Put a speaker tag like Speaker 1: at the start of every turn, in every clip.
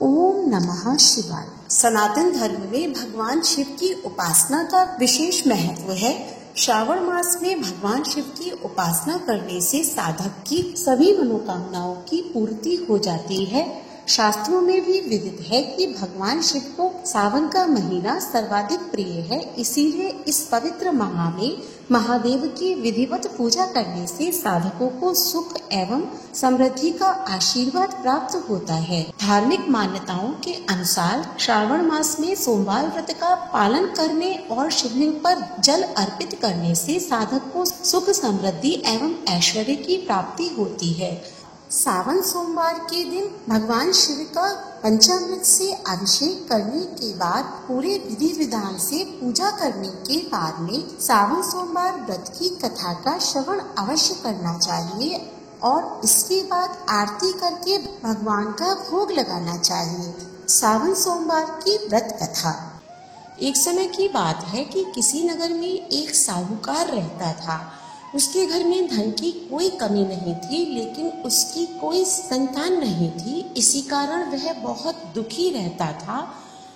Speaker 1: ओम नमः शिवाय। सनातन धर्म में भगवान शिव की उपासना का विशेष महत्व है। श्रावण मास में भगवान शिव की उपासना करने से साधक की सभी मनोकामनाओं की पूर्ति हो जाती है। शास्त्रों में भी विदित है कि भगवान शिव को सावन का महीना सर्वाधिक प्रिय है। इसीलिए इस पवित्र माह में महादेव की विधिवत पूजा करने से साधकों को सुख एवं समृद्धि का आशीर्वाद प्राप्त होता है। धार्मिक मान्यताओं के अनुसार श्रावण मास में सोमवार व्रत का पालन करने और शिवलिंग पर जल अर्पित करने से साधक को सुख समृद्धि एवं ऐश्वर्य की प्राप्ति होती है। सावन सोमवार के दिन भगवान शिव का पंचामृत से अभिषेक करने के बाद पूरे विधि विधान से पूजा करने के बाद में सावन सोमवार व्रत की कथा का श्रवण अवश्य करना चाहिए और इसके बाद आरती करके भगवान का भोग लगाना चाहिए। सावन सोमवार की व्रत कथा। एक समय की बात है कि किसी नगर में एक साहूकार रहता था। उसके घर में धन की कोई कमी नहीं थी, लेकिन उसकी कोई संतान नहीं थी। इसी कारण वह बहुत दुखी रहता था।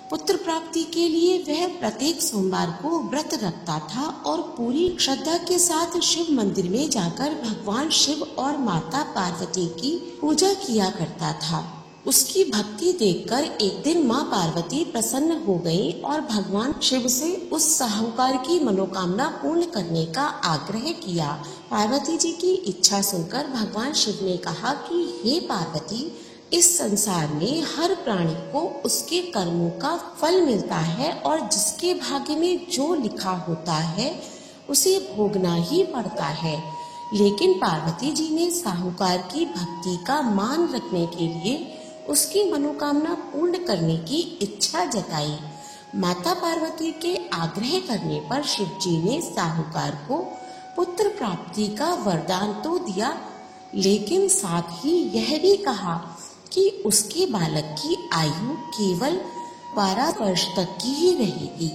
Speaker 1: पुत्र प्राप्ति के लिए वह प्रत्येक सोमवार को व्रत रखता था और पूरी श्रद्धा के साथ शिव मंदिर में जाकर भगवान शिव और माता पार्वती की पूजा किया करता था। उसकी भक्ति देखकर एक दिन माँ पार्वती प्रसन्न हो गई और भगवान शिव से उस साहूकार की मनोकामना पूर्ण करने का आग्रह किया। पार्वती जी की इच्छा सुनकर भगवान शिव ने कहा कि हे पार्वती, इस संसार में हर प्राणी को उसके कर्मों का फल मिलता है और जिसके भाग्य में जो लिखा होता है उसे भोगना ही पड़ता है। लेकिन पार्वती जी ने साहूकार की भक्ति का मान रखने के लिए उसकी मनोकामना पूर्ण करने की इच्छा जताई। माता पार्वती के आग्रह करने पर शिव जी ने साहूकार को पुत्र प्राप्ति का वरदान तो दिया, लेकिन साथ ही यह भी कहा कि उसके बालक की आयु केवल 12 वर्ष तक की ही रहेगी।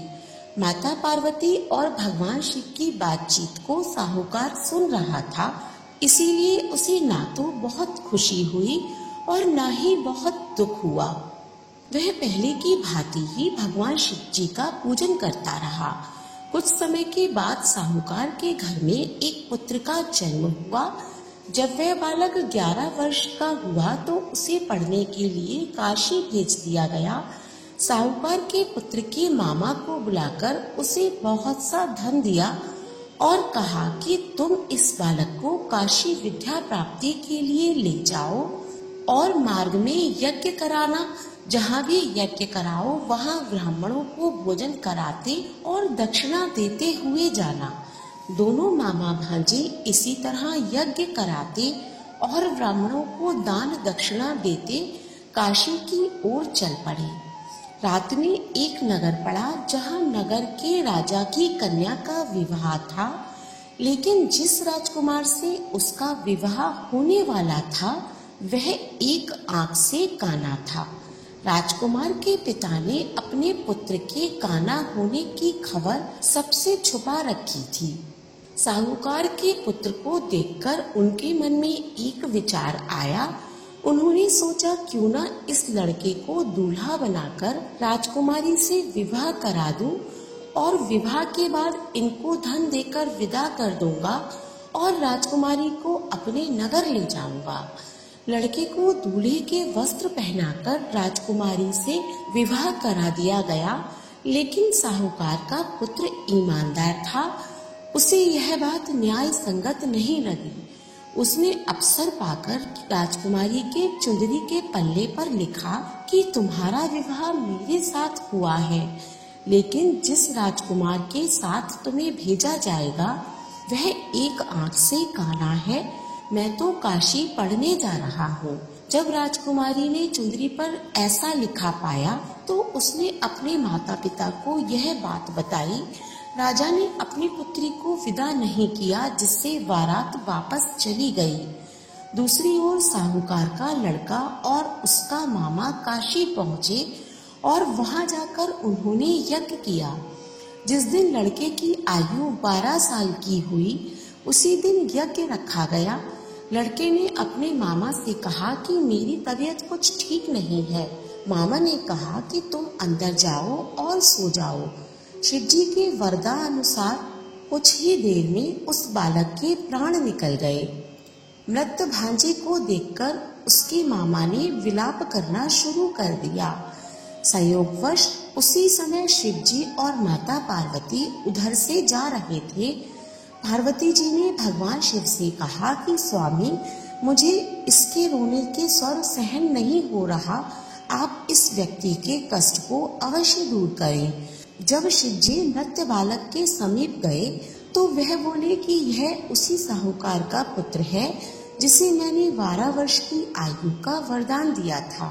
Speaker 1: माता पार्वती और भगवान शिव की बातचीत को साहूकार सुन रहा था, इसीलिए उसे ना तो बहुत खुशी हुई और न ही बहुत दुख हुआ। वह पहले की भांति ही भगवान शिव जी का पूजन करता रहा। कुछ समय के बाद साहूकार के घर में एक पुत्र का जन्म हुआ। जब वह बालक 11 वर्ष का हुआ तो उसे पढ़ने के लिए काशी भेज दिया गया। साहूकार के पुत्र के मामा को बुलाकर उसे बहुत सा धन दिया और कहा कि तुम इस बालक को काशी विद्या प्राप्ति के लिए ले जाओ और मार्ग में यज्ञ कराना। जहाँ भी यज्ञ कराओ वहाँ ब्राह्मणों को भोजन कराते और दक्षिणा देते हुए जाना। दोनों मामा भांजे इसी तरह यज्ञ कराते और ब्राह्मणों को दान दक्षिणा देते काशी की ओर चल पड़े। रात में एक नगर पड़ा जहाँ नगर के राजा की कन्या का विवाह था, लेकिन जिस राजकुमार से उसका विवाह होने वाला था वह एक आंख से काना था। राजकुमार के पिता ने अपने पुत्र के काना होने की खबर सबसे छुपा रखी थी। साहूकार के पुत्र को देखकर उनके मन में एक विचार आया। उन्होंने सोचा क्यों न इस लड़के को दूल्हा बनाकर राजकुमारी से विवाह करा दूं और विवाह के बाद इनको धन देकर विदा कर दूंगा और राजकुमारी को अपने नगर ले जाऊंगा। लड़के को दूल्हे के वस्त्र पहनाकर राजकुमारी से विवाह करा दिया गया, लेकिन साहूकार का पुत्र ईमानदार था। उसे यह बात न्याय संगत नहीं लगी। उसने अवसर पाकर राजकुमारी के चुंदरी के पल्ले पर लिखा कि तुम्हारा विवाह मेरे साथ हुआ है, लेकिन जिस राजकुमार के साथ तुम्हें भेजा जाएगा वह एक आंख से काना है। मैं तो काशी पढ़ने जा रहा हूँ। जब राजकुमारी ने चुंदरी पर ऐसा लिखा पाया तो उसने अपने माता पिता को यह बात बताई। राजा ने अपनी पुत्री को विदा नहीं किया, जिससे बारात वापस चली गई। दूसरी ओर साहूकार का लड़का और उसका मामा काशी पहुँचे और वहाँ जाकर उन्होंने यज्ञ किया। जिस दिन लड़के की आयु 12 साल की हुई उसी दिन यज्ञ रखा गया। लड़के ने अपने मामा से कहा कि मेरी तबीयत कुछ ठीक नहीं है, मामा ने कहा कि तुम अंदर जाओ और सो जाओ। शिव जी के वरदानुसार कुछ ही देर में उस बालक के प्राण निकल गए। मृत भांजे को देखकर उसके मामा ने विलाप करना शुरू कर दिया। संयोगवश उसी समय शिव जी और माता पार्वती उधर से जा रहे थे। पार्वती जी ने भगवान शिव से कहा कि स्वामी, मुझे इसके रोने के स्वर सहन नहीं हो रहा, आप इस व्यक्ति के कष्ट को अवश्य दूर करें। जब शिव जी मृत बालक के समीप गए तो वह बोले कि यह उसी साहूकार का पुत्र है जिसे मैंने 12 वर्ष की आयु का वरदान दिया था।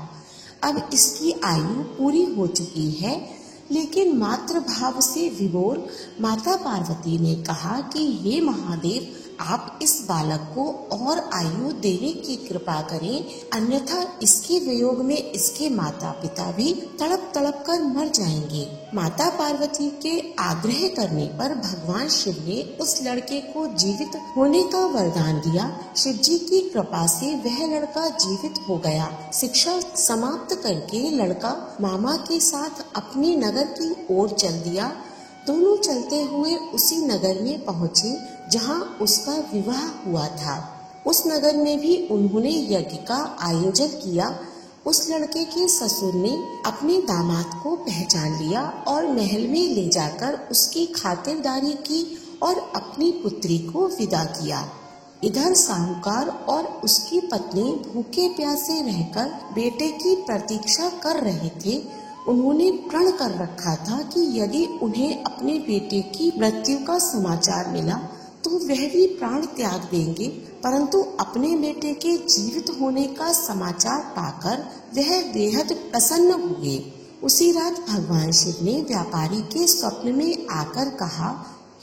Speaker 1: अब इसकी आयु पूरी हो चुकी है। लेकिन मातृ भाव से विभोर माता पार्वती ने कहा कि हे महादेव, आप इस बालक को और आयु देने की कृपा करें, अन्यथा इसके वियोग में इसके माता पिता भी तड़प तड़प कर मर जाएंगे। माता पार्वती के आग्रह करने पर भगवान शिव ने उस लड़के को जीवित होने का वरदान दिया। शिव जी की कृपा से वह लड़का जीवित हो गया। शिक्षा समाप्त करके लड़का मामा के साथ अपने नगर की ओर चल दिया। दोनों चलते हुए उसी नगर में पहुँचे जहाँ उसका विवाह हुआ था। उस नगर में भी उन्होंने यज्ञ का आयोजन किया। उस लड़के के ससुर ने अपने दामाद को पहचान लिया और महल में ले जाकर उसकी खातिरदारी की और अपनी पुत्री को विदा किया। इधर साहूकार और उसकी पत्नी भूखे प्यासे रहकर बेटे की प्रतीक्षा कर रहे थे। उन्होंने प्रण कर रखा था कि यदि उन्हें अपने बेटे की मृत्यु का समाचार मिला तो वह भी प्राण त्याग देंगे, परंतु अपने बेटे के जीवित होने का समाचार पाकर वह बेहद प्रसन्न हुए। उसी रात भगवान शिव ने व्यापारी के स्वप्न में आकर कहा,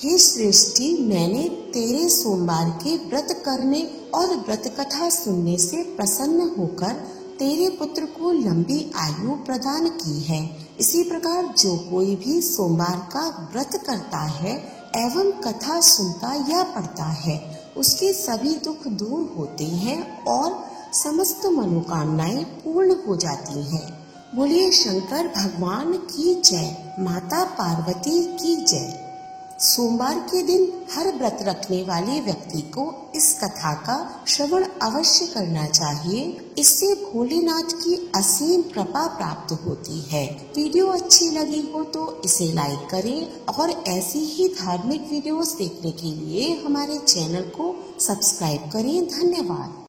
Speaker 1: हे श्रेष्ठी, मैंने तेरे सोमवार के व्रत करने और व्रत कथा सुनने से प्रसन्न होकर तेरे पुत्र को लंबी आयु प्रदान की है। इसी प्रकार जो कोई भी सोमवार का व्रत करता है एवं कथा सुनता या पढ़ता है, उसके सभी दुख दूर होते हैं और समस्त मनोकामनाएं पूर्ण हो जाती हैं। बोलिए शंकर भगवान की जय, माता पार्वती की जय। सोमवार के दिन हर व्रत रखने वाले व्यक्ति को इस कथा का श्रवण अवश्य करना चाहिए। इससे भोलेनाथ की असीम कृपा प्राप्त होती है। वीडियो अच्छी लगी हो तो इसे लाइक करें और ऐसी ही धार्मिक वीडियोस देखने के लिए हमारे चैनल को सब्सक्राइब करें। धन्यवाद।